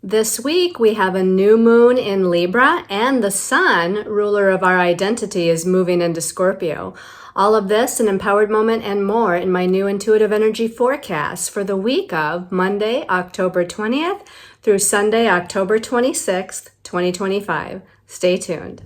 This week we have a new moon in Libra, and the sun, ruler of our identity, is moving into Scorpio. All of this, an empowered moment and more in my new intuitive energy forecast for the week of Monday, October 20th through Sunday, October 26th, 2025. Stay tuned.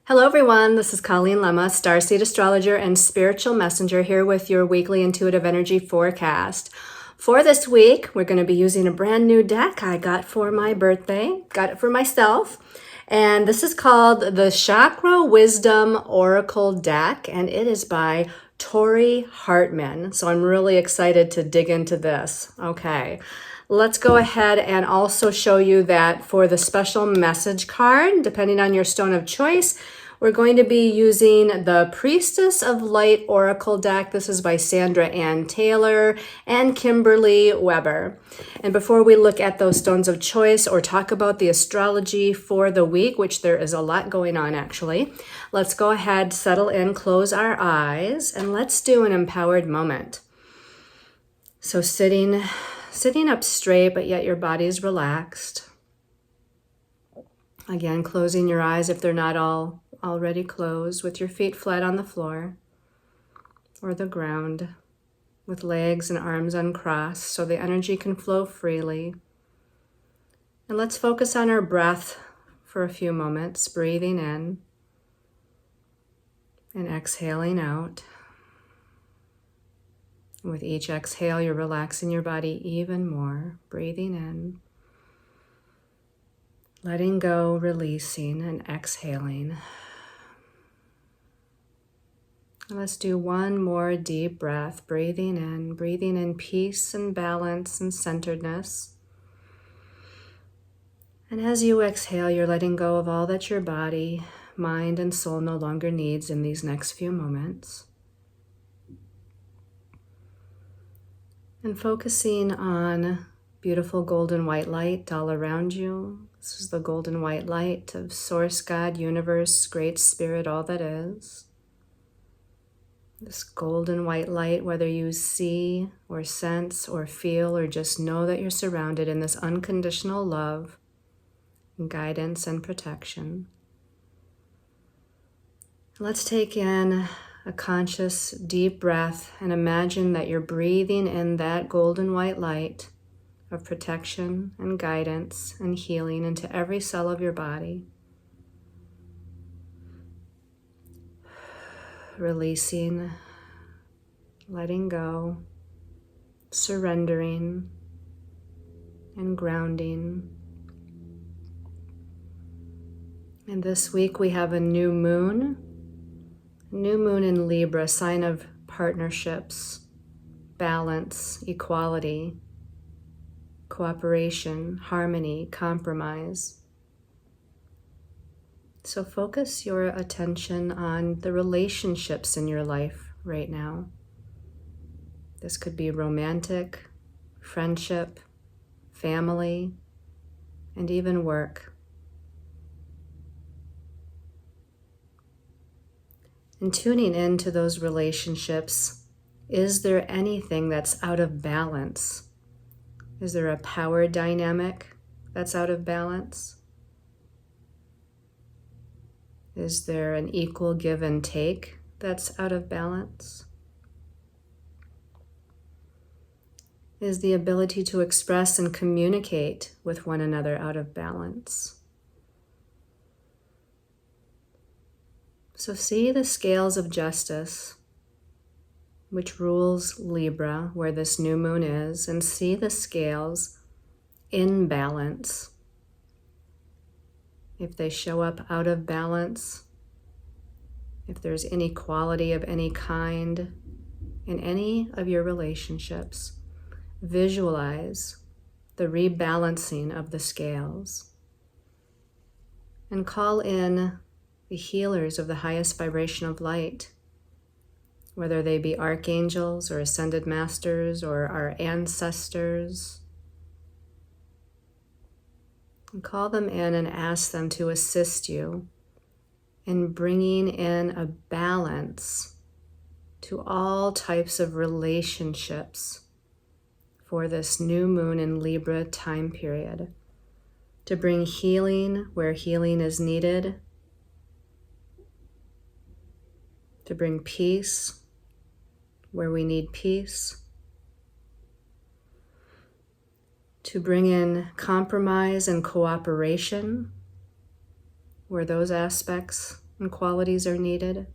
Hello everyone, this is Colleen Lemma, starseed astrologer and spiritual messenger, here with your weekly intuitive energy forecast. For this week, we're going to be using a brand new deck I got for my birthday, got it for myself, and this is called the Chakra Wisdom Oracle deck, and it is by Tori Hartman. So I'm really excited to dig into this. Okay. Let's go ahead and also show you that for the special message card, depending on your stone of choice, we're going to be using the Priestess of Light Oracle deck. This is by Sandra Ann Taylor and Kimberly Weber. And before we look at those stones of choice or talk about the astrology for the week, which there is a lot going on actually, let's go ahead, settle in, close our eyes, and let's do an empowered moment. So sitting up straight, but yet your body is relaxed. Again, closing your eyes if they're not already closed, with your feet flat on the floor or the ground, with legs and arms uncrossed so the energy can flow freely. And let's focus on our breath for a few moments, breathing in and exhaling out. With each exhale, you're relaxing your body even more, breathing in, letting go, releasing, and exhaling. And let's do one more deep breath, breathing in peace and balance and centeredness. And as you exhale, you're letting go of all that your body, mind, and soul no longer needs in these next few moments. And focusing on beautiful golden white light all around you. This is the golden white light of Source, God, Universe, Great Spirit, all that is. This golden white light, whether you see or sense or feel or just know that you're surrounded in this unconditional love, guidance, and protection. Let's take in a conscious deep breath and imagine that you're breathing in that golden white light of protection and guidance and healing into every cell of your body. Releasing, letting go, surrendering, and grounding. And this week we have a new moon in Libra, sign of partnerships, balance, equality, cooperation, harmony, compromise. So focus your attention on the relationships in your life right now. This could be romantic, friendship, family, and even work. And tuning into those relationships, is there anything that's out of balance? Is there a power dynamic that's out of balance? Is there an equal give and take that's out of balance? Is the ability to express and communicate with one another out of balance? So see the scales of justice, which rules Libra, where this new moon is, and see the scales in balance. If they show up out of balance, if there's inequality of any kind in any of your relationships, visualize the rebalancing of the scales and call in the healers of the highest vibration of light whether they be archangels or ascended masters or our ancestors. And call them in and ask them to assist you in bringing in a balance to all types of relationships for this new moon in Libra time period, to bring healing where healing is needed, to bring peace where we need peace, to bring in compromise and cooperation where those aspects and qualities are needed.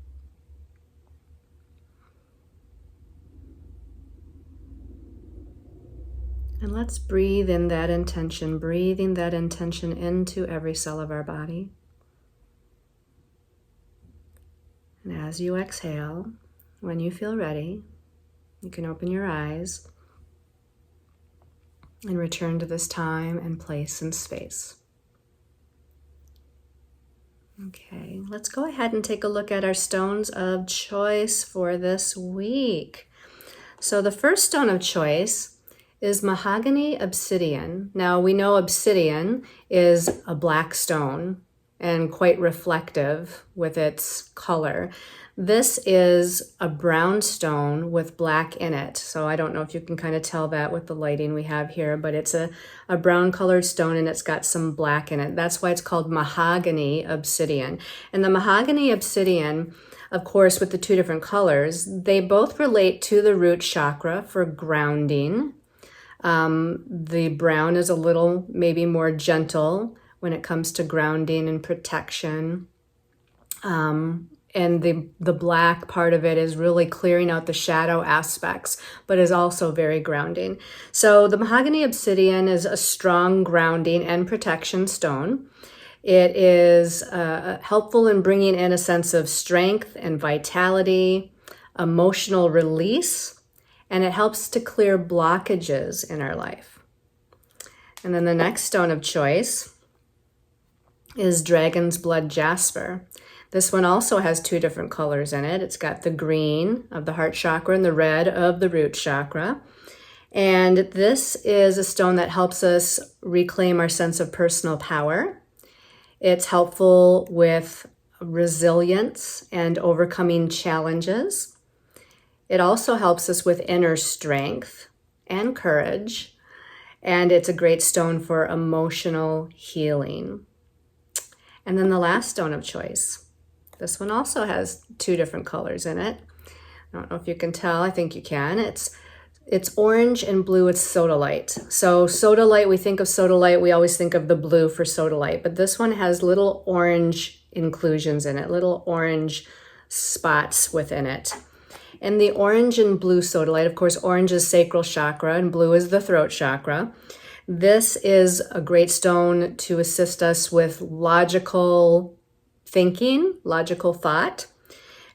And let's breathe in that intention, breathing that intention into every cell of our body. And as you exhale, when you feel ready, you can open your eyes and return to this time and place and space. Okay, let's go ahead and take a look at our stones of choice for this week. So the first stone of choice is mahogany obsidian. Now we know obsidian is a black stone and quite reflective with its color. This is a brown stone with black in it. So I don't know if you can kind of tell that with the lighting we have here, but it's a brown colored stone and it's got some black in it. That's why it's called mahogany obsidian. And the mahogany obsidian, of course, with the two different colors, they both relate to the root chakra for grounding. The brown is a little maybe more gentle when it comes to grounding and protection. And the black part of it is really clearing out the shadow aspects, but is also very grounding. So the mahogany obsidian is a strong grounding and protection stone. It is helpful in bringing in a sense of strength and vitality, emotional release, and it helps to clear blockages in our life. And then the next stone of choice is dragon's blood jasper. This one also has two different colors in it. It's got the green of the heart chakra and the red of the root chakra. And this is a stone that helps us reclaim our sense of personal power. It's helpful with resilience and overcoming challenges. It also helps us with inner strength and courage, and it's a great stone for emotional healing. And then the last stone of choice. This one also has two different colors in it. I don't know if you can tell. I think you can. It's orange and blue. It's sodalite. So sodalite, we think of sodalite, we always think of the blue for sodalite, but this one has little orange inclusions in it, little orange spots within it. And the orange and blue sodalite, of course, orange is sacral chakra and blue is the throat chakra. This is a great stone to assist us with logical thinking, logical thought.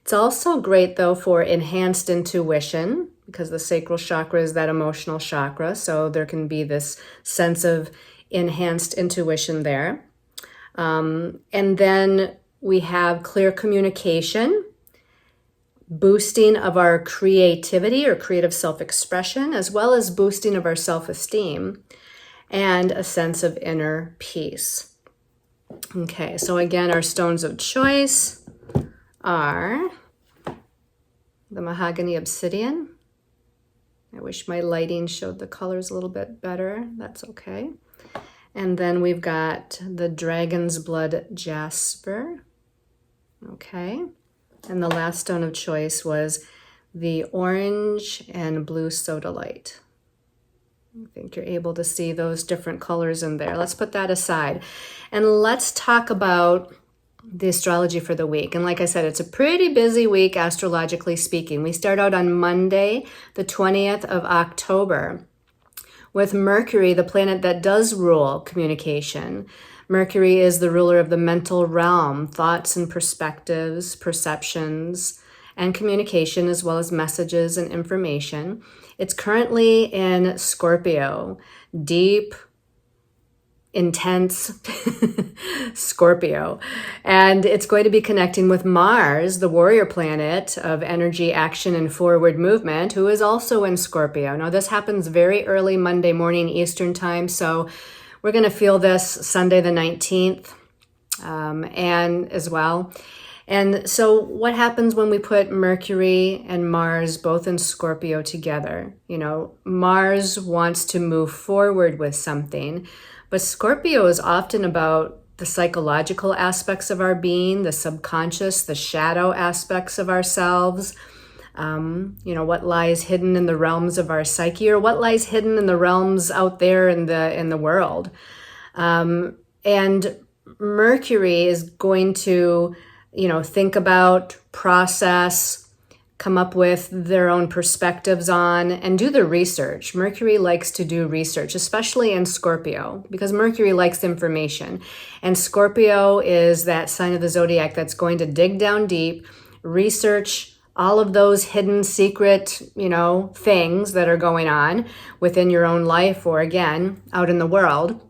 It's also great, though, for enhanced intuition, because the sacral chakra is that emotional chakra, so there can be this sense of enhanced intuition there. And then we have clear communication, boosting of our creativity or creative self-expression, as well as boosting of our self-esteem, and a sense of inner peace. Okay, so again, our stones of choice are the mahogany obsidian. I wish my lighting showed the colors a little bit better. That's okay. And then we've got the dragon's blood jasper. Okay. And the last stone of choice was the orange and blue sodalite. I think you're able to see those different colors in there. Let's put that aside. And let's talk about the astrology for the week. And like I said, it's a pretty busy week, astrologically speaking. We start out on Monday, the 20th of October, with Mercury, the planet that does rule communication. Mercury is the ruler of the mental realm, thoughts and perspectives, perceptions, and communication, as well as messages and information. It's currently in Scorpio, deep intense Scorpio. And it's going to be connecting with Mars, the warrior planet of energy, action, and forward movement, who is also in Scorpio. Now, this happens very early Monday morning Eastern time, so we're going to feel this Sunday the 19th and as well. And so what happens when we put Mercury and Mars both in Scorpio together? You know, Mars wants to move forward with something, but Scorpio is often about the psychological aspects of our being, the subconscious, the shadow aspects of ourselves, you know, what lies hidden in the realms of our psyche, or what lies hidden in the realms out there in the world. And Mercury is going to, you know, think about, process, come up with their own perspectives on, and do the research. Mercury likes to do research, especially in Scorpio, because Mercury likes information. And Scorpio is that sign of the zodiac that's going to dig down deep, research all of those hidden secret, you know, things that are going on within your own life or, again, out in the world.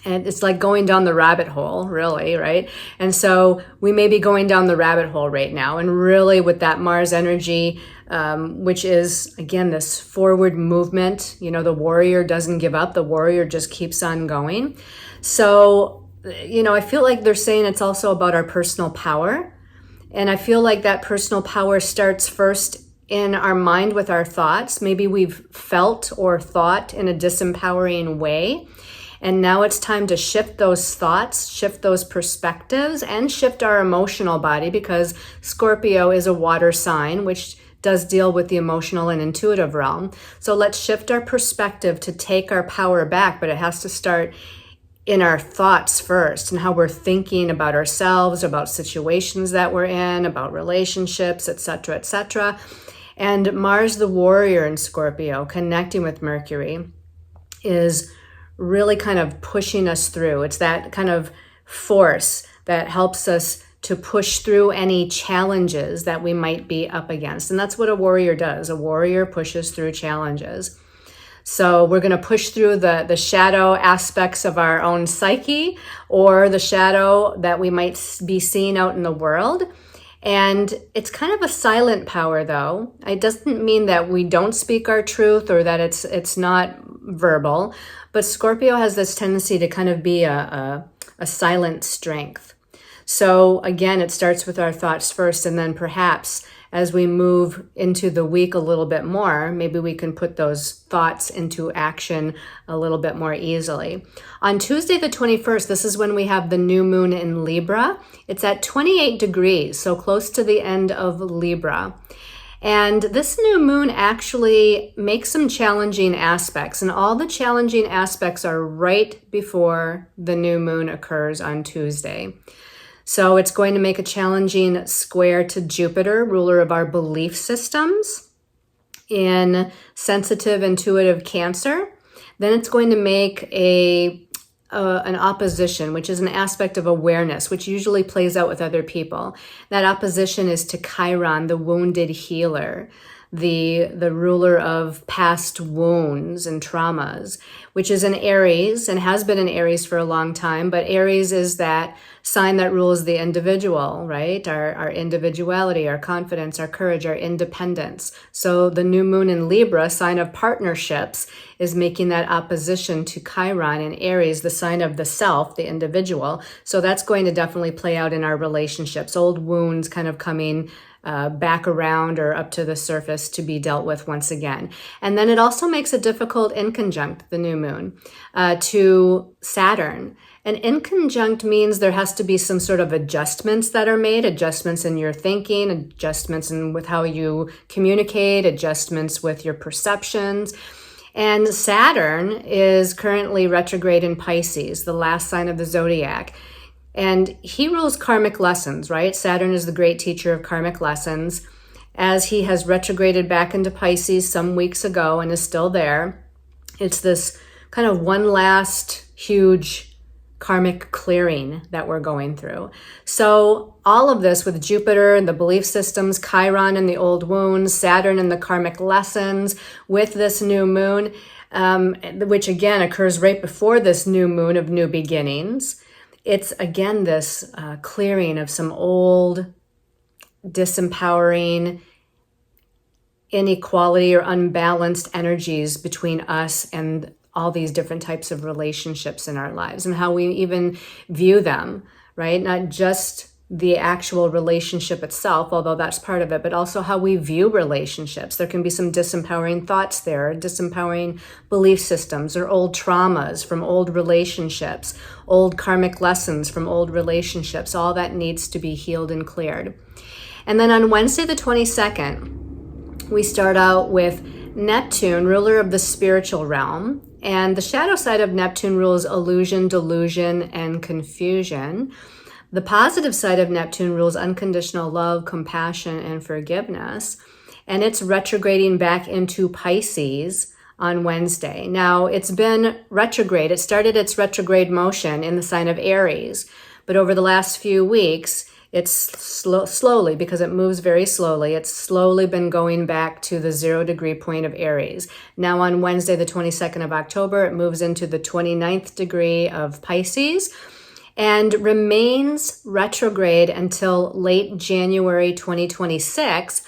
And it's like going down the rabbit hole, really, right? And so we may be going down the rabbit hole right now. And really with that Mars energy, which is, again, this forward movement, you know, the warrior doesn't give up. The warrior just keeps on going. So, you know, I feel like they're saying it's also about our personal power. And I feel like that personal power starts first in our mind with our thoughts. Maybe we've felt or thought in a disempowering way. And now it's time to shift those thoughts, shift those perspectives, and shift our emotional body, because Scorpio is a water sign, which does deal with the emotional and intuitive realm. So let's shift our perspective to take our power back, but it has to start in our thoughts first, and how we're thinking about ourselves, about situations that we're in, about relationships, etc., etc. And Mars, the warrior in Scorpio, connecting with Mercury, is really kind of pushing us through. It's that kind of force that helps us to push through any challenges that we might be up against. And that's what a warrior does. A warrior pushes through challenges. So we're going to push through the shadow aspects of our own psyche, or the shadow that we might be seeing out in the world. And it's kind of a silent power, though. It doesn't mean that we don't speak our truth or that it's not verbal, but Scorpio has this tendency to kind of be a silent strength. So again, it starts with our thoughts first, and then perhaps as we move into the week a little bit more, maybe we can put those thoughts into action a little bit more easily. On Tuesday the 21st, this is when we have the new moon in Libra. It's at 28 degrees, so close to the end of Libra. And this new moon actually makes some challenging aspects, and all the challenging aspects are right before the new moon occurs on Tuesday. So it's going to make a challenging square to Jupiter, ruler of our belief systems, in sensitive, intuitive Cancer. Then it's going to make an opposition, which is an aspect of awareness, which usually plays out with other people. That opposition is to Chiron, the wounded healer, the ruler of past wounds and traumas, which is in Aries and has been in Aries for a long time. But Aries is that sign that rules the individual, right? Our individuality, our confidence, our courage, our independence. So the new moon in Libra, sign of partnerships, is making that opposition to Chiron in Aries, the sign of the self, the individual. So that's going to definitely play out in our relationships. Old wounds kind of coming back around or up to the surface to be dealt with once again. And then it also makes it difficult inconjunct the new moon to Saturn. And inconjunct means there has to be some sort of adjustments that are made, adjustments in your thinking, adjustments in with how you communicate, adjustments with your perceptions. And Saturn is currently retrograde in Pisces, the last sign of the zodiac. And he rules karmic lessons, right? Saturn is the great teacher of karmic lessons. As he has retrograded back into Pisces some weeks ago and is still there, it's this kind of one last huge karmic clearing that we're going through. So all of this with Jupiter and the belief systems, Chiron and the old wounds, Saturn and the karmic lessons, with this new moon, which again occurs right before this new moon of new beginnings. It's again this clearing of some old, disempowering, inequality or unbalanced energies between us and all these different types of relationships in our lives and how we even view them, right? Not just the actual relationship itself, although that's part of it, but also how we view relationships. There can be some disempowering thoughts there, disempowering belief systems, or old traumas from old relationships, old karmic lessons from old relationships. All that needs to be healed and cleared. And then on Wednesday the 22nd, we start out with Neptune, ruler of the spiritual realm. And the shadow side of Neptune rules illusion, delusion, and confusion. The positive side of Neptune rules unconditional love, compassion, and forgiveness. And it's retrograding back into Pisces on Wednesday. Now, it's been retrograde. It started its retrograde motion in the sign of Aries. But over the last few weeks, it's slowly, because it moves very slowly, it's slowly been going back to the 0 degree point of Aries. Now on Wednesday, the 22nd of October, it moves into the 29th degree of Pisces and remains retrograde until late January 2026,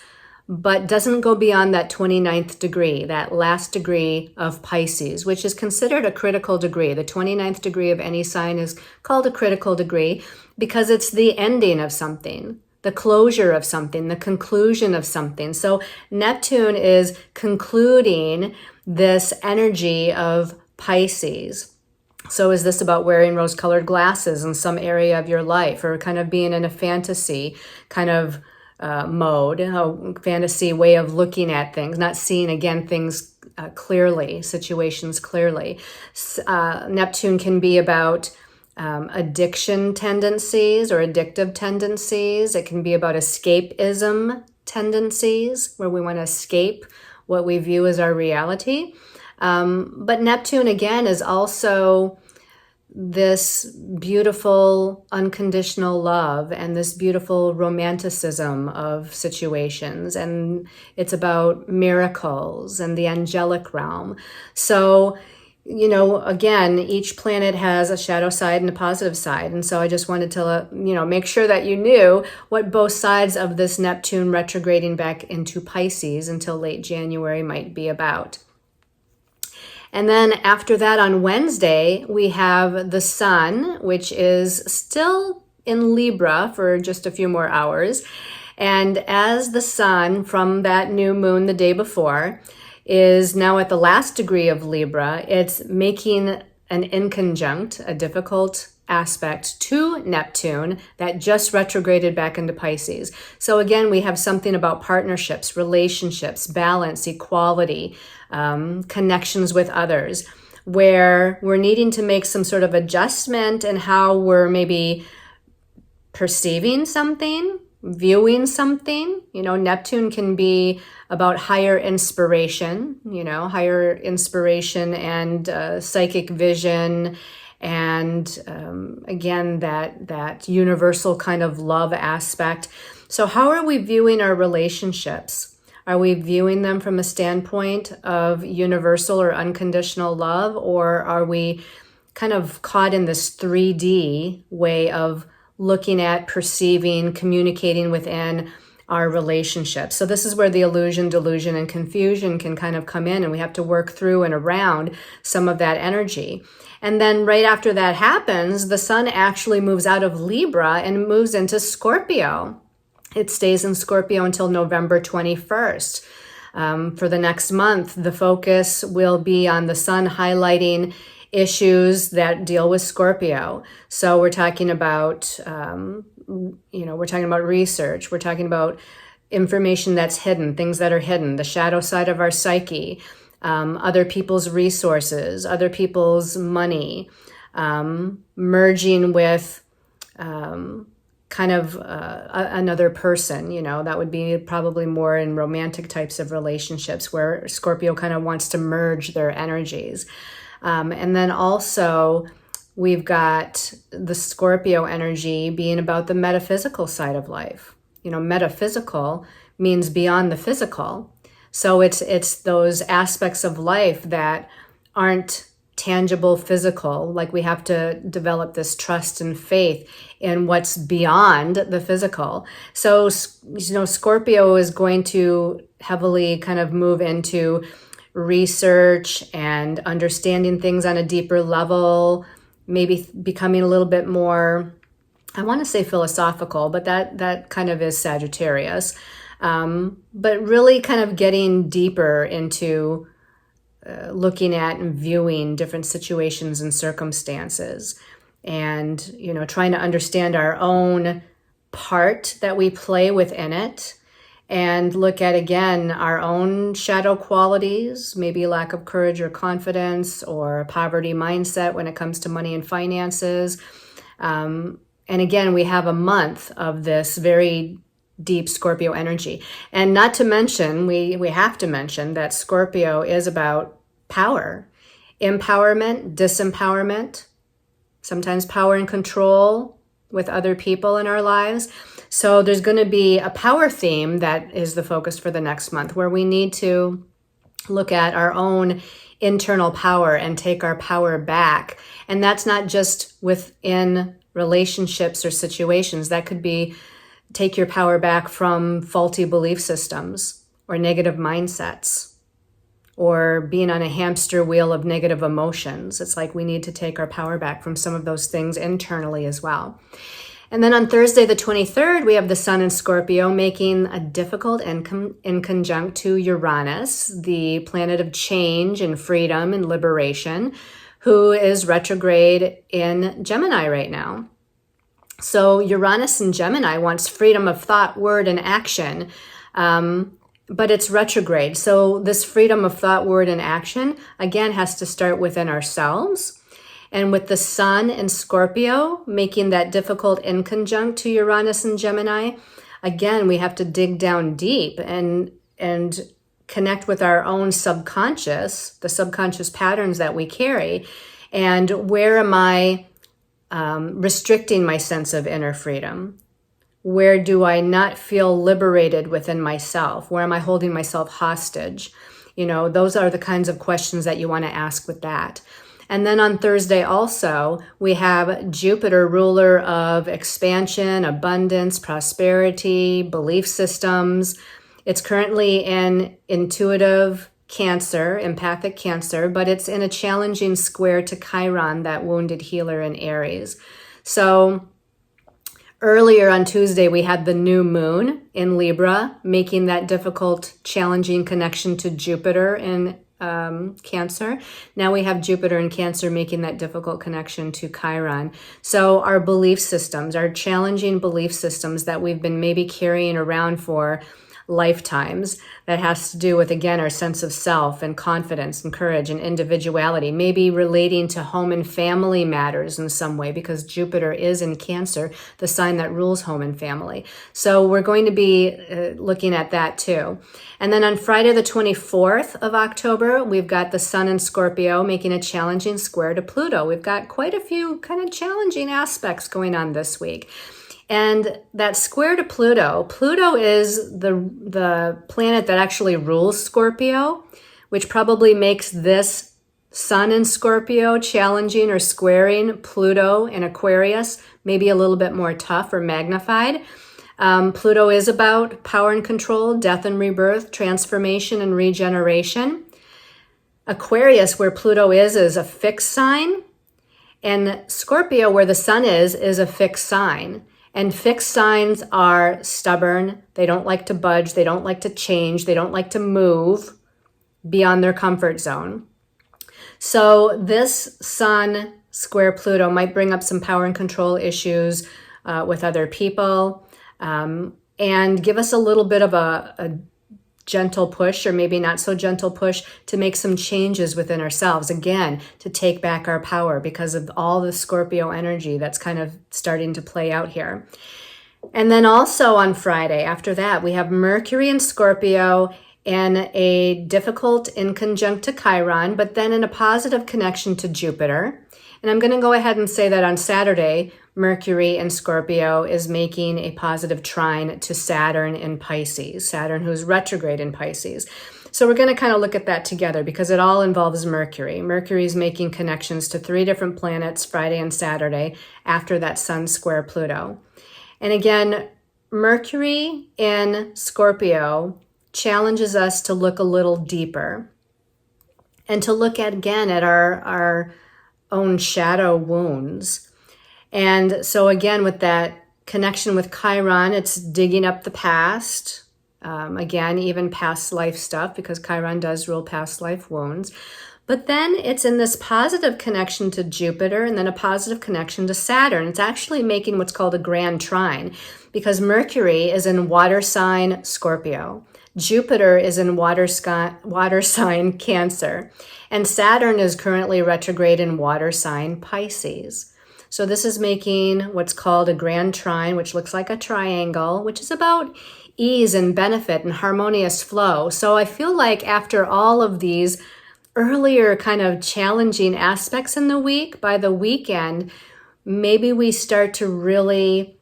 but doesn't go beyond that 29th degree, that last degree of Pisces, which is considered a critical degree. The 29th degree of any sign is called a critical degree because it's the ending of something, the closure of something, the conclusion of something. So Neptune is concluding this energy of Pisces. So is this about wearing rose-colored glasses in some area of your life, or kind of being in a fantasy kind of mode, a fantasy way of looking at things, not seeing, again, things clearly, situations clearly. Neptune can be about addiction tendencies or addictive tendencies. It can be about escapism tendencies, where we want to escape what we view as our reality. But Neptune, again, is also this beautiful unconditional love and this beautiful romanticism of situations. And it's about miracles and the angelic realm. So, you know, again, each planet has a shadow side and a positive side. And so I just wanted to, make sure that you knew what both sides of this Neptune retrograding back into Pisces until late January might be about. And then after that, on Wednesday, we have the sun, which is still in Libra for just a few more hours. And as the sun from that new moon the day before is now at the last degree of Libra, it's making an inconjunct, a difficult aspect to Neptune that just retrograded back into Pisces. So again, we have something about partnerships, relationships, balance, equality, connections with others, where we're needing to make some sort of adjustment in how we're maybe perceiving something, viewing something. Neptune can be about higher inspiration, and psychic vision. And again, that universal kind of love aspect. So how are we viewing our relationships? Are we viewing them from a standpoint of universal or unconditional love? Or are we kind of caught in this 3D way of looking at, perceiving, communicating within our relationships? So this is where the illusion, delusion, and confusion can kind of come in, and we have to work through and around some of that energy. And then right after that happens, the sun actually moves out of Libra and moves into Scorpio. It stays in Scorpio until November 21st. For the next month, the focus will be on the sun highlighting issues that deal with Scorpio. So we're talking about, we're talking about research. We're talking about information that's hidden, things that are hidden, the shadow side of our psyche, other people's resources, other people's money, merging with another person, that would be probably more in romantic types of relationships where Scorpio kind of wants to merge their energies. And then also we've got the Scorpio energy being about the metaphysical side of life. Metaphysical means beyond the physical. So it's those aspects of life that aren't tangible, physical, like we have to develop this trust and faith in what's beyond the physical. So, Scorpio is going to heavily kind of move into research and understanding things on a deeper level, maybe becoming a little bit more, I want to say philosophical, but that kind of is Sagittarius. But really kind of getting deeper into looking at and viewing different situations and circumstances, and trying to understand our own part that we play within it, and look at again our own shadow qualities, maybe lack of courage or confidence or poverty mindset when it comes to money and finances. And again, we have a month of this very deep Scorpio energy. And not to mention, we have to mention that Scorpio is about power, empowerment, disempowerment, sometimes power and control with other people in our lives. So there's going to be a power theme that is the focus for the next month, where we need to look at our own internal power and take our power back. And that's not just within relationships or situations. That could be take your power back from faulty belief systems or negative mindsets, or being on a hamster wheel of negative emotions. It's like we need to take our power back from some of those things internally as well. And then on Thursday, the 23rd, we have the Sun in Scorpio making a difficult in conjunct to Uranus, the planet of change and freedom and liberation, who is retrograde in Gemini right now. So Uranus in Gemini wants freedom of thought, word, and action, but it's retrograde. So this freedom of thought, word, and action, again, has to start within ourselves. And with the Sun in Scorpio making that difficult in conjunct to Uranus and Gemini, again, we have to dig down deep and connect with our own subconscious, the subconscious patterns that we carry, and where am I restricting my sense of inner freedom? Where do I not feel liberated within myself? Where am I holding myself hostage? Those are the kinds of questions that you want to ask with that. And then on Thursday also, we have Jupiter, ruler of expansion, abundance, prosperity, belief systems. It's currently in intuitive Cancer, empathic Cancer, but it's in a challenging square to Chiron, that wounded healer in Aries. So earlier on Tuesday, we had the new moon in Libra, making that difficult, challenging connection to Jupiter in Cancer. Now we have Jupiter in Cancer making that difficult connection to Chiron. So our belief systems, our challenging belief systems that we've been maybe carrying around for lifetimes, that has to do with, again, our sense of self and confidence and courage and individuality, maybe relating to home and family matters in some way, because Jupiter is in Cancer, the sign that rules home and family. So we're going to be looking at that too. And then on Friday, the 24th of October, we've got the Sun in Scorpio making a challenging square to Pluto. We've got quite a few kind of challenging aspects going on this week. And that square to Pluto, Pluto is the planet that actually rules Scorpio, which probably makes this Sun in Scorpio challenging or squaring Pluto in Aquarius maybe a little bit more tough or magnified. Pluto is about power and control, death and rebirth, transformation and regeneration. Aquarius, where Pluto is a fixed sign. And Scorpio, where the Sun is a fixed sign. And fixed signs are stubborn. They don't like to budge. They don't like to change. They don't like to move beyond their comfort zone. So this Sun square Pluto might bring up some power and control issues with other people, and give us a little bit of a gentle push, or maybe not so gentle push, to make some changes within ourselves, again, to take back our power because of all the Scorpio energy that's kind of starting to play out here. And then also on Friday, after that, we have Mercury in Scorpio in a difficult in conjunct to Chiron, but then in a positive connection to Jupiter. And I'm going to go ahead and say that on Saturday, Mercury in Scorpio is making a positive trine to Saturn in Pisces, Saturn who's retrograde in Pisces. So we're going to kind of look at that together because it all involves Mercury. Mercury is making connections to 3 different planets Friday and Saturday after that Sun square Pluto. And again, Mercury in Scorpio challenges us to look a little deeper and to look at, again, at our own shadow wounds. And so again, with that connection with Chiron, it's digging up the past. Again, even past life stuff, because Chiron does rule past life wounds. But then it's in this positive connection to Jupiter and then a positive connection to Saturn. It's actually making what's called a Grand Trine because Mercury is in water sign Scorpio. Jupiter is in water sign Cancer. And Saturn is currently retrograde in water sign Pisces. So this is making what's called a Grand Trine, which looks like a triangle, which is about ease and benefit and harmonious flow. So I feel like after all of these earlier kind of challenging aspects in the week, by the weekend, maybe we start to really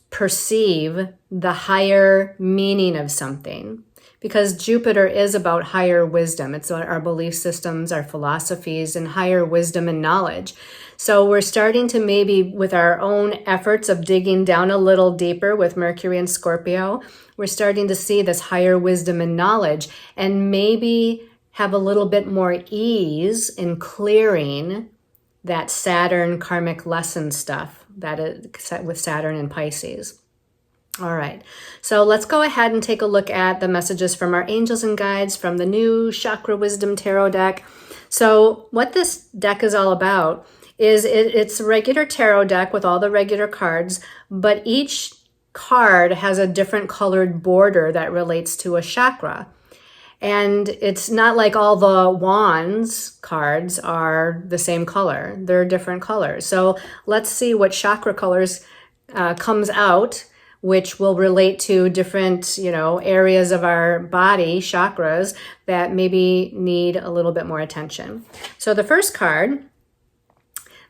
perceive the higher meaning of something. Because Jupiter is about higher wisdom. It's our belief systems, our philosophies, and higher wisdom and knowledge. So we're starting to maybe, with our own efforts of digging down a little deeper with Mercury and Scorpio, we're starting to see this higher wisdom and knowledge and maybe have a little bit more ease in clearing that Saturn karmic lesson stuff that is with Saturn and Pisces. All right, so let's go ahead and take a look at the messages from our angels and guides from the new Chakra Wisdom Tarot deck. So what this deck is all about is it's a regular tarot deck with all the regular cards, but each card has a different colored border that relates to a chakra. And it's not like all the wands cards are the same color. They're different colors. So let's see what chakra colors comes out, which will relate to different, areas of our body, chakras, that maybe need a little bit more attention. So the first card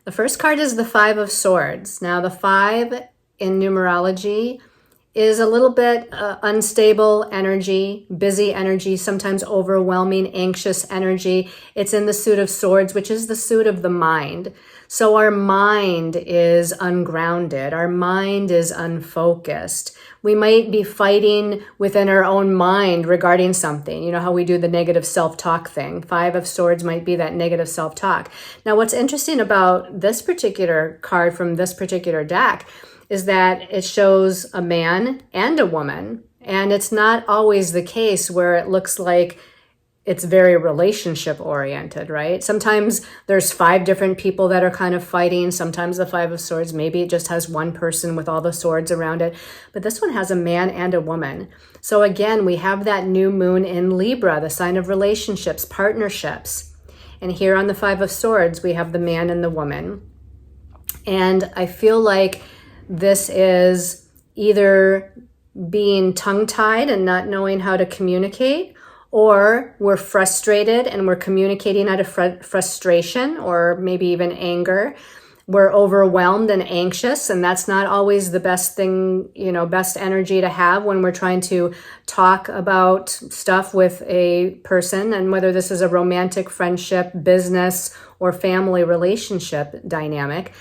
is the 5 of Swords. Now the 5 in numerology is a little bit unstable energy, busy energy, sometimes overwhelming, anxious energy. It's in the suit of Swords, which is the suit of the mind. So our mind is ungrounded. Our mind is unfocused. We might be fighting within our own mind regarding something. You know how we do the negative self-talk thing. 5 of Swords might be that negative self-talk. Now, what's interesting about this particular card from this particular deck is that it shows a man and a woman. And it's not always the case where it looks like it's very relationship oriented, right? Sometimes there's 5 different people that are kind of fighting. Sometimes the 5 of Swords, maybe it just has one person with all the swords around it. But this one has a man and a woman. So again, we have that new moon in Libra, the sign of relationships, partnerships. And here on the 5 of Swords, we have the man and the woman. And I feel like this is either being tongue-tied and not knowing how to communicate, or we're frustrated and we're communicating out of frustration or maybe even anger. We're overwhelmed and anxious, and that's not always the best thing, best energy to have when we're trying to talk about stuff with a person, and whether this is a romantic, friendship, business, or family relationship dynamic.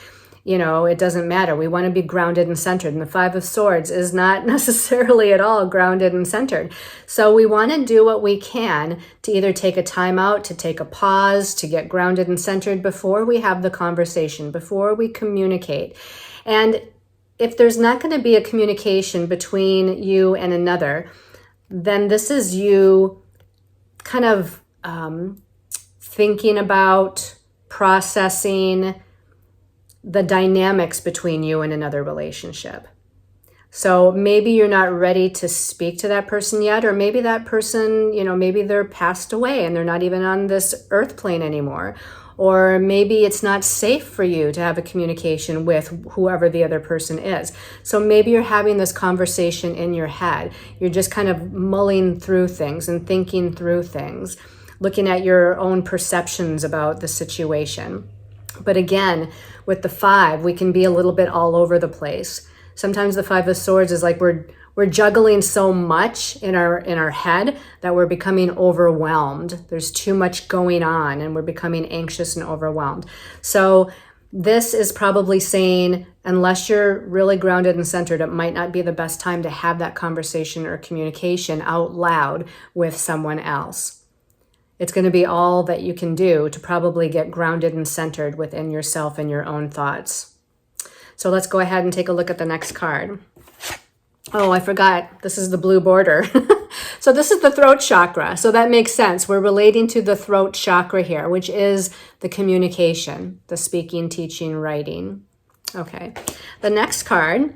It doesn't matter. We want to be grounded and centered. And the 5 of Swords is not necessarily at all grounded and centered. So we want to do what we can to either take a time out, to take a pause, to get grounded and centered before we have the conversation, before we communicate. And if there's not going to be a communication between you and another, then this is you kind of thinking about, processing the dynamics between you and another relationship. So maybe you're not ready to speak to that person yet, or maybe that person, maybe they're passed away and they're not even on this earth plane anymore. Or maybe it's not safe for you to have a communication with whoever the other person is. So maybe you're having this conversation in your head. You're just kind of mulling through things and thinking through things, looking at your own perceptions about the situation. But again, with the 5, we can be a little bit all over the place. Sometimes the 5 of Swords is like we're juggling so much in our head that we're becoming overwhelmed. There's too much going on and we're becoming anxious and overwhelmed. So this is probably saying, unless you're really grounded and centered, it might not be the best time to have that conversation or communication out loud with someone else. It's going to be all that you can do to probably get grounded and centered within yourself and your own thoughts. So let's go ahead and take a look at the next card. Oh, I forgot. This is the blue border. So this is the throat chakra. So that makes sense. We're relating to the throat chakra here, which is the communication, the speaking, teaching, writing. Okay. The next card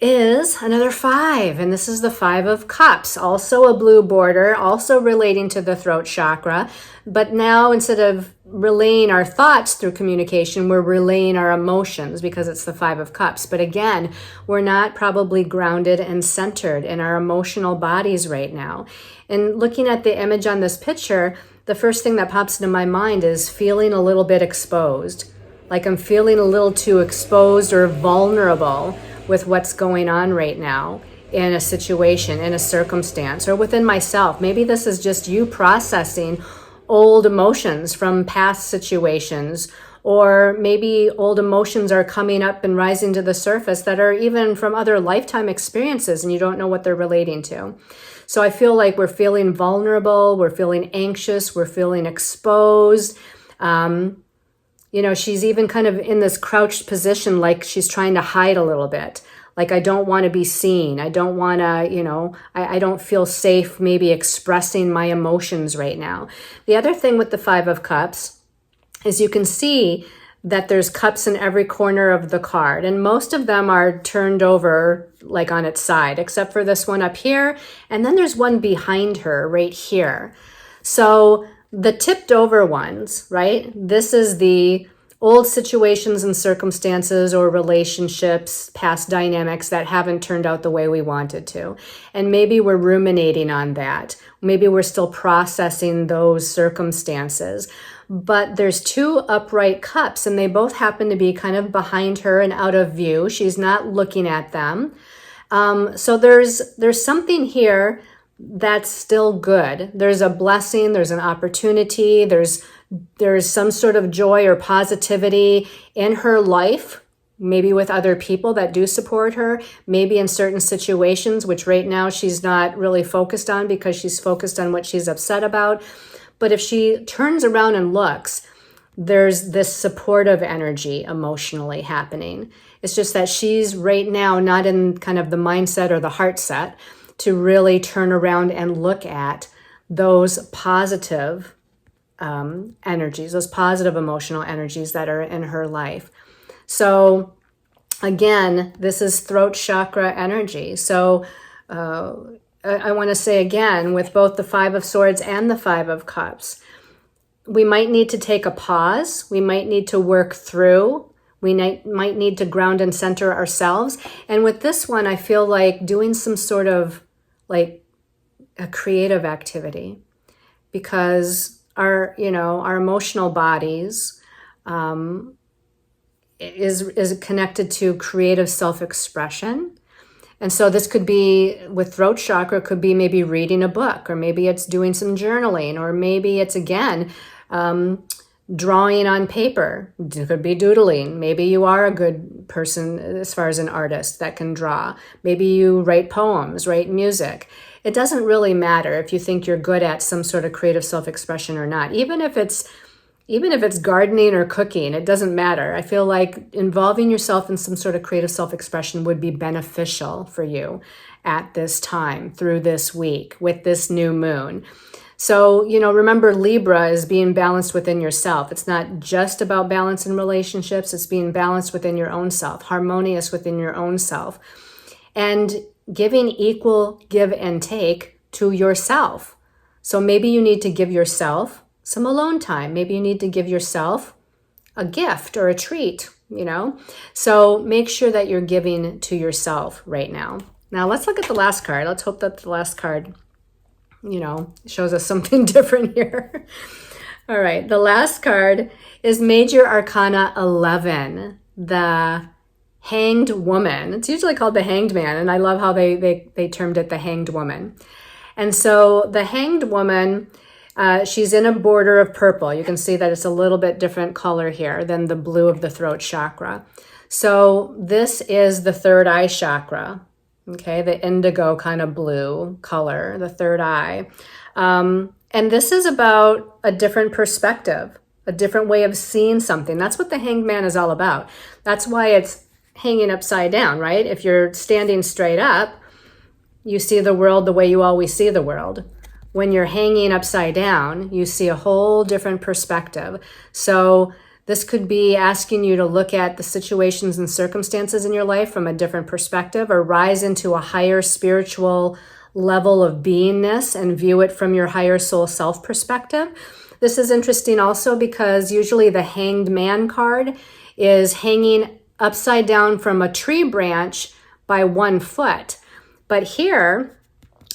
is another 5, and this is the 5 of Cups, also a blue border, also relating to the throat chakra. But now instead of relaying our thoughts through communication, we're relaying our emotions because it's the 5 of Cups. But again, we're not probably grounded and centered in our emotional bodies right now. And looking at the image on this picture, the first thing that pops into my mind is feeling a little bit exposed. Like I'm feeling a little too exposed or vulnerable with what's going on right now in a situation, in a circumstance, or within myself. Maybe this is just you processing old emotions from past situations, or maybe old emotions are coming up and rising to the surface that are even from other lifetime experiences and you don't know what they're relating to. So I feel like we're feeling vulnerable, we're feeling anxious, we're feeling exposed. You know, she's even kind of in this crouched position, like she's trying to hide a little bit. Like, I don't want to be seen. I don't want to, you know, I don't feel safe maybe expressing my emotions right now. The other thing with the 5 of Cups is you can see that there's cups in every corner of the card. And most of them are turned over like on its side, except for this one up here. And then there's one behind her right here. So the tipped over ones, right? This is the old situations and circumstances or relationships, past dynamics that haven't turned out the way we wanted to. And maybe we're ruminating on that. Maybe we're still processing those circumstances. But there's 2 upright cups and they both happen to be kind of behind her and out of view. She's not looking at them. So there's something here that's still good. There's a blessing, there's an opportunity, there's some sort of joy or positivity in her life, maybe with other people that do support her, maybe in certain situations, which right now she's not really focused on because she's focused on what she's upset about. But if she turns around and looks, there's this supportive energy emotionally happening. It's just that she's right now not in kind of the mindset or the heart set to really turn around and look at those positive energies, those positive emotional energies that are in her life. So again, this is throat chakra energy. So I want to say again, with both the 5 of Swords and the 5 of Cups, we might need to take a pause. We might need to work through. We might need to ground and center ourselves. And with this one, I feel like doing some sort of like a creative activity, because our emotional bodies is connected to creative self-expression. And so this could be with throat chakra, could be maybe reading a book, or maybe it's doing some journaling, or maybe it's again drawing on paper. It could be doodling. Maybe you are a good person as far as an artist that can draw. Maybe you write poems, write music. It doesn't really matter if you think you're good at some sort of creative self-expression or not. Even if it's gardening or cooking, it doesn't matter. I feel like involving yourself in some sort of creative self-expression would be beneficial for you at this time, through this week, with this new moon. So, remember, Libra is being balanced within yourself. It's not just about balance in relationships. It's being balanced within your own self, harmonious within your own self, and giving equal give and take to yourself. So maybe you need to give yourself some alone time. Maybe you need to give yourself a gift or a treat, So make sure that you're giving to yourself right now. Now let's look at the last card. Let's hope that the last card shows us something different here. All right, the last card is Major Arcana 11, the Hanged Woman. It's usually called the Hanged Man, and I love how they termed it the Hanged Woman. And so the Hanged Woman, she's in a border of purple. You can see that it's a little bit different color here than the blue of the throat chakra. So this is the third eye chakra, okay, the indigo kind of blue color, the third eye. And this is about a different perspective, a different way of seeing something. That's what the Hanged Man is all about. That's why it's hanging upside down, right? If you're standing straight up, you see the world the way you always see the world. When you're hanging upside down, you see a whole different perspective. So this could be asking you to look at the situations and circumstances in your life from a different perspective, or rise into a higher spiritual level of beingness and view it from your higher soul self perspective. This is interesting also because usually the Hanged Man card is hanging upside down from a tree branch by 1 foot. But here,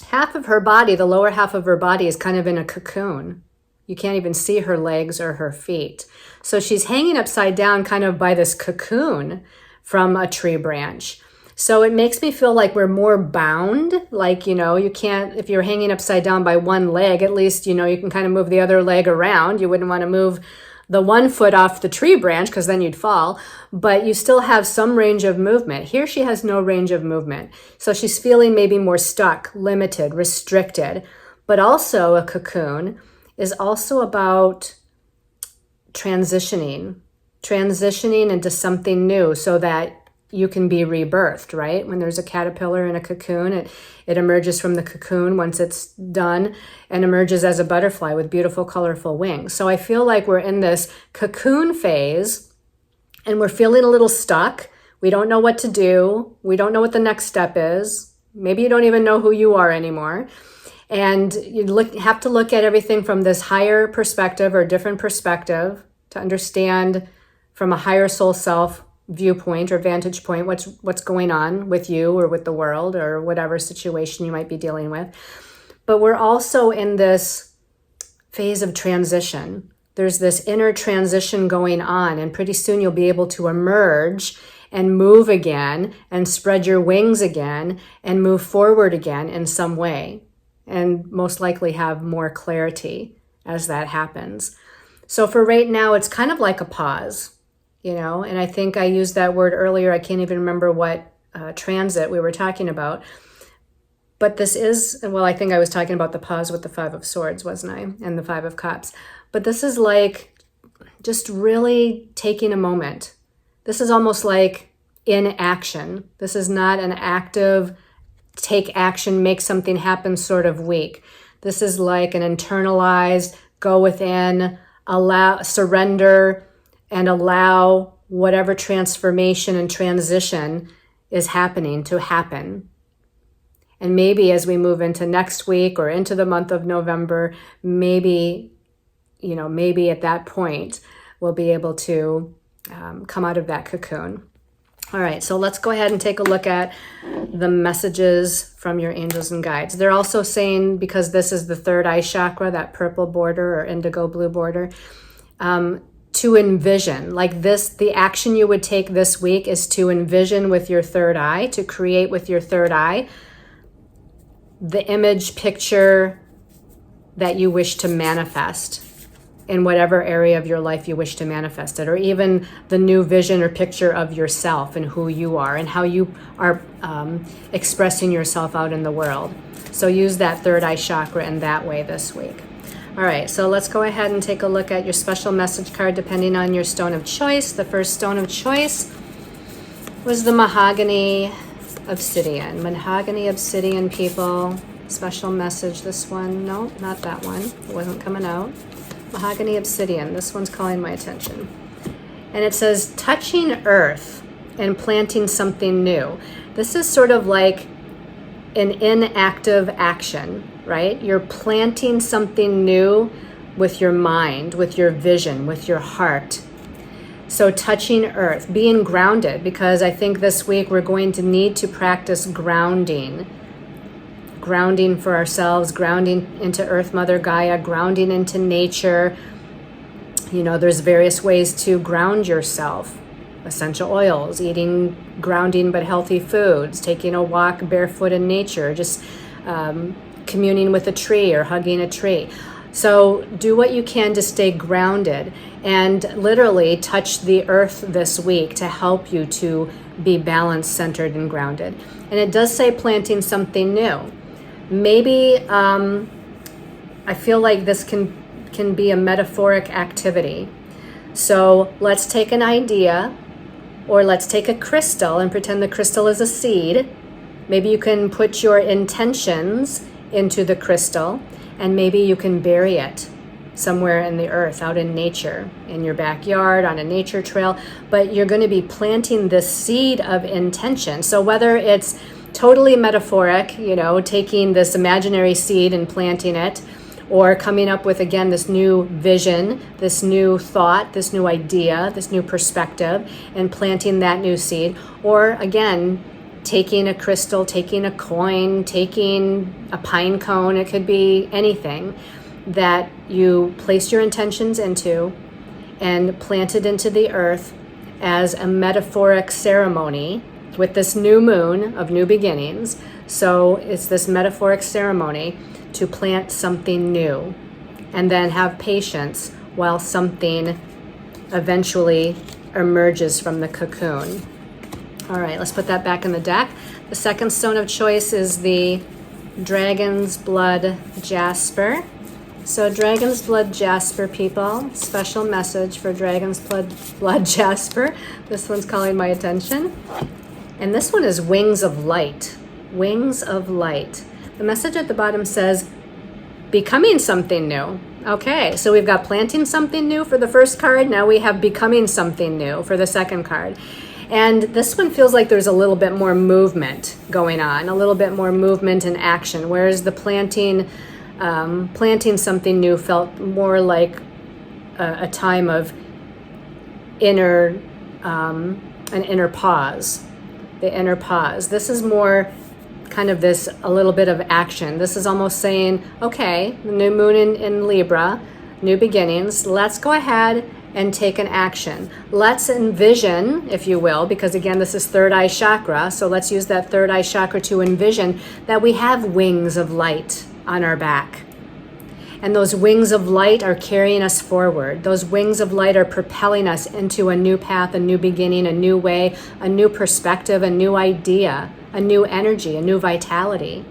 half of her body, the lower half of her body, is kind of in a cocoon. You can't even see her legs or her feet. So she's hanging upside down kind of by this cocoon from a tree branch. So it makes me feel like we're more bound. Like, you can't, if you're hanging upside down by one leg, at least, you can kind of move the other leg around. You wouldn't want to move the 1 foot off the tree branch because then you'd fall, but you still have some range of movement. Here she has no range of movement. So she's feeling maybe more stuck, limited, restricted, but also a cocoon is also about transitioning into something new so that you can be rebirthed, right? When there's a caterpillar in a cocoon, it emerges from the cocoon once it's done and emerges as a butterfly with beautiful, colorful wings. So I feel like we're in this cocoon phase and we're feeling a little stuck. We don't know what to do. We don't know what the next step is. Maybe you don't even know who you are anymore. And you have to look at everything from this higher perspective or different perspective to understand from a higher soul self viewpoint or vantage point what's going on with you or with the world or whatever situation you might be dealing with. But we're also in this phase of transition. There's this inner transition going on, and pretty soon you'll be able to emerge and move again and spread your wings again and move forward again in some way, and most likely have more clarity as that happens. So for right now, it's kind of like a pause. And I think I used that word earlier. I can't even remember what transit we were talking about. But this is, well, I think I was talking about the pause with the 5 of Swords, wasn't I? And the 5 of Cups. But this is like just really taking a moment. This is almost like in action. This is not an active, take action, make something happen sort of week. This is like an internalized, go within, allow, surrender, and allow whatever transformation and transition is happening to happen. And maybe as we move into next week or into the month of November, maybe at that point, we'll be able to come out of that cocoon. All right, so let's go ahead and take a look at the messages from your angels and guides. They're also saying, because this is the third eye chakra, that purple border or indigo blue border, to envision, like this, the action you would take this week is to envision with your third eye, to create with your third eye, the image picture that you wish to manifest in whatever area of your life you wish to manifest it, or even the new vision or picture of yourself and who you are and how you are expressing yourself out in the world. So use that third eye chakra in that way this week. All right, so let's go ahead and take a look at your special message card depending on your stone of choice. The first stone of choice was the mahogany obsidian. Mahogany obsidian, people. Special message, this one. No, not that one. It wasn't coming out. Mahogany obsidian. This one's calling my attention. And it says, touching earth and planting something new. This is sort of like an inactive action, right? You're planting something new with your mind, with your vision, with your heart. So touching earth, being grounded, because I think this week we're going to need to practice grounding for ourselves, grounding into Earth Mother Gaia, grounding into nature, There's various ways to ground yourself. Essential oils, eating grounding but healthy foods, taking a walk barefoot in nature, just communing with a tree or hugging a tree. So do what you can to stay grounded and literally touch the earth this week to help you to be balanced, centered, and grounded. And it does say planting something new. Maybe I feel like this can be a metaphoric activity. So let's take an idea, or let's take a crystal and pretend the crystal is a seed. Maybe you can put your intentions into the crystal, and maybe you can bury it somewhere in the earth, out in nature, in your backyard, on a nature trail. But you're going to be planting this seed of intention. So whether it's totally metaphoric, taking this imaginary seed and planting it, or coming up with, again, this new vision, this new thought, this new idea, this new perspective, and planting that new seed. Or, again, taking a crystal, taking a coin, taking a pine cone, it could be anything that you place your intentions into and plant it into the earth as a metaphoric ceremony with this new moon of new beginnings. So it's this metaphoric ceremony to plant something new, and then have patience while something eventually emerges from the cocoon. All right, let's put that back in the deck. The second stone of choice is the Dragon's Blood Jasper. So Dragon's Blood Jasper, people, special message for Dragon's Blood Jasper. This one's calling my attention. And this one is Wings of Light. Wings of Light. The message at the bottom says, becoming something new. Okay, so we've got planting something new for the first card. Now we have becoming something new for the second card. And this one feels like there's a little bit more movement going on, a little bit more movement and action, whereas the planting something new felt more like a time of an inner pause, the inner pause. This is more kind of a little bit of action. This is almost saying, okay, the new moon in Libra, new beginnings, let's go ahead and take an action. Let's envision, if you will, because again, this is third eye chakra, so let's use that third eye chakra to envision that we have wings of light on our back. And those wings of light are carrying us forward. Those wings of light are propelling us into a new path, a new beginning, a new way, a new perspective, a new idea, a new energy, a new vitality.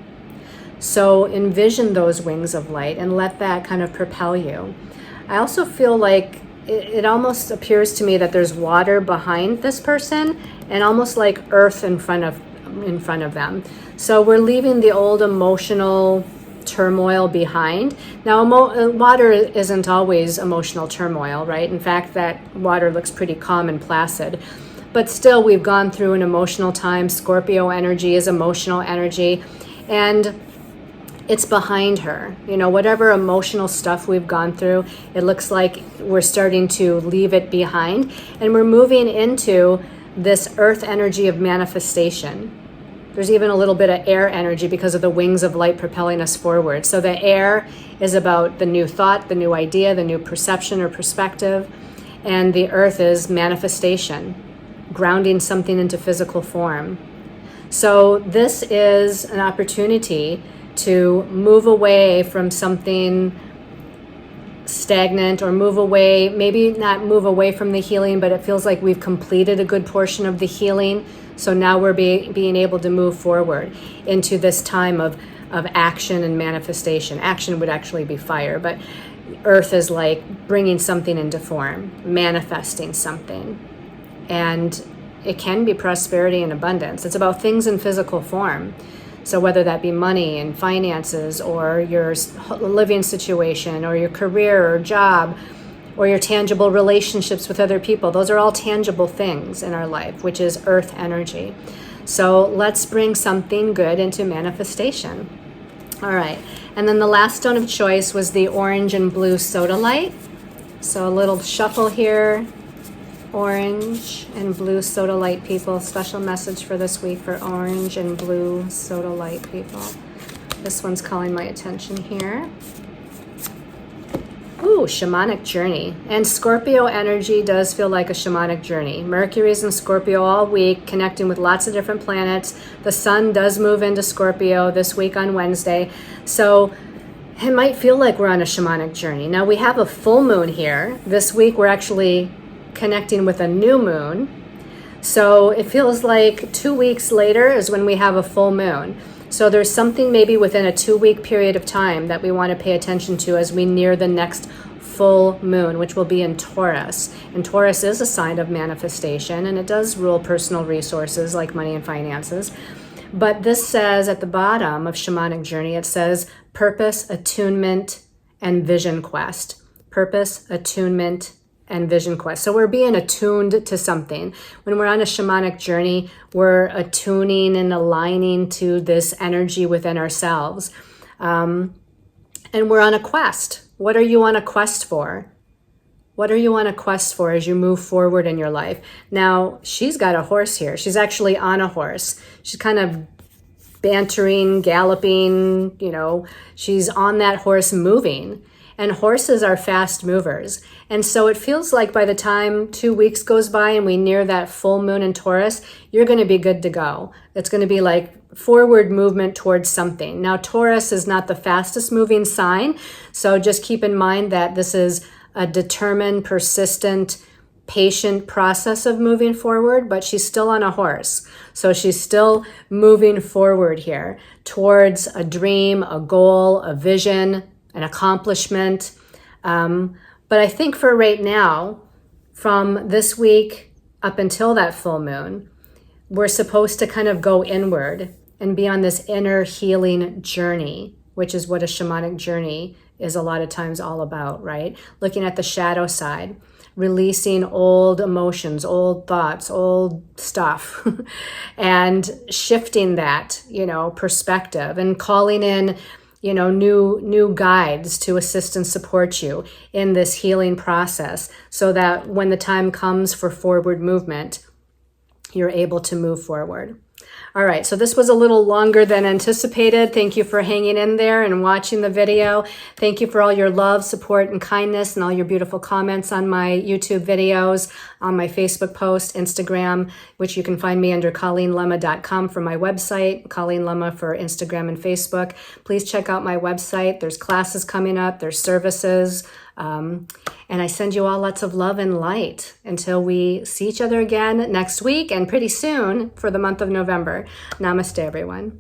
So envision those wings of light and let that kind of propel you. I also feel like it almost appears to me that there's water behind this person and almost like earth in front of them. So we're leaving the old emotional turmoil behind. Now, water isn't always emotional turmoil, right? In fact, that water looks pretty calm and placid. But still, we've gone through an emotional time. Scorpio energy is emotional energy. And it's behind her. Whatever emotional stuff we've gone through, it looks like we're starting to leave it behind. And we're moving into this earth energy of manifestation. There's even a little bit of air energy because of the wings of light propelling us forward. So the air is about the new thought, the new idea, the new perception or perspective. And the earth is manifestation, grounding something into physical form. So this is an opportunity to move away from something stagnant, or move away, maybe not move away from the healing, but it feels like we've completed a good portion of the healing. So now we're being able to move forward into this time of action and manifestation. Action would actually be fire, but earth is like bringing something into form, manifesting something. And it can be prosperity and abundance. It's about things in physical form. So whether that be money and finances, or your living situation, or your career or job, or your tangible relationships with other people, those are all tangible things in our life, which is earth energy. So let's bring something good into manifestation. All right. And then the last stone of choice was the orange and blue sodalite. So a little shuffle here. Orange and blue sodalite people. Special message for this week for orange and blue sodalite people. This one's calling my attention here. Ooh, shamanic journey. And Scorpio energy does feel like a shamanic journey. Mercury's in Scorpio all week, connecting with lots of different planets. The sun does move into Scorpio this week on Wednesday. So it might feel like we're on a shamanic journey. Now we have a full moon here. This week we're actually connecting with a new moon. So it feels like 2 weeks later is when we have a full moon. So there's something maybe within a 2-week period of time that we want to pay attention to as we near the next full moon, which will be in Taurus. And Taurus is a sign of manifestation, and it does rule personal resources like money and finances. But this says at the bottom of Shamanic Journey, it says purpose, attunement, and vision quest. Purpose, attunement, and vision quest. So we're being attuned to something. When we're on a shamanic journey, we're attuning and aligning to this energy within ourselves. And we're on a quest. What are you on a quest for? What are you on a quest for as you move forward in your life? Now, she's got a horse here. She's actually on a horse. She's kind of bantering, galloping, she's on that horse moving. And horses are fast movers. And so it feels like by the time 2 weeks goes by and we near that full moon in Taurus, you're going to be good to go. It's going to be like forward movement towards something. Now, Taurus is not the fastest moving sign. So just keep in mind that this is a determined, persistent, patient process of moving forward, but she's still on a horse. So she's still moving forward here towards a dream, a goal, a vision, an accomplishment. But I think for right now, from this week up until that full moon, we're supposed to kind of go inward and be on this inner healing journey, which is what a shamanic journey is a lot of times all about, right? Looking at the shadow side, releasing old emotions, old thoughts, old stuff, and shifting that, perspective and calling in new guides to assist and support you in this healing process so that when the time comes for forward movement, you're able to move forward. All right, so this was a little longer than anticipated. Thank you for hanging in there and watching the video. Thank you for all your love, support, and kindness, and all your beautiful comments on my YouTube videos, on my Facebook post, Instagram, which you can find me under ColleenLemma.com for my website, Colleen Lemma for Instagram and Facebook. Please check out my website. There's classes coming up. There's services. And I send you all lots of love and light until we see each other again next week and pretty soon for the month of November. Namaste, everyone.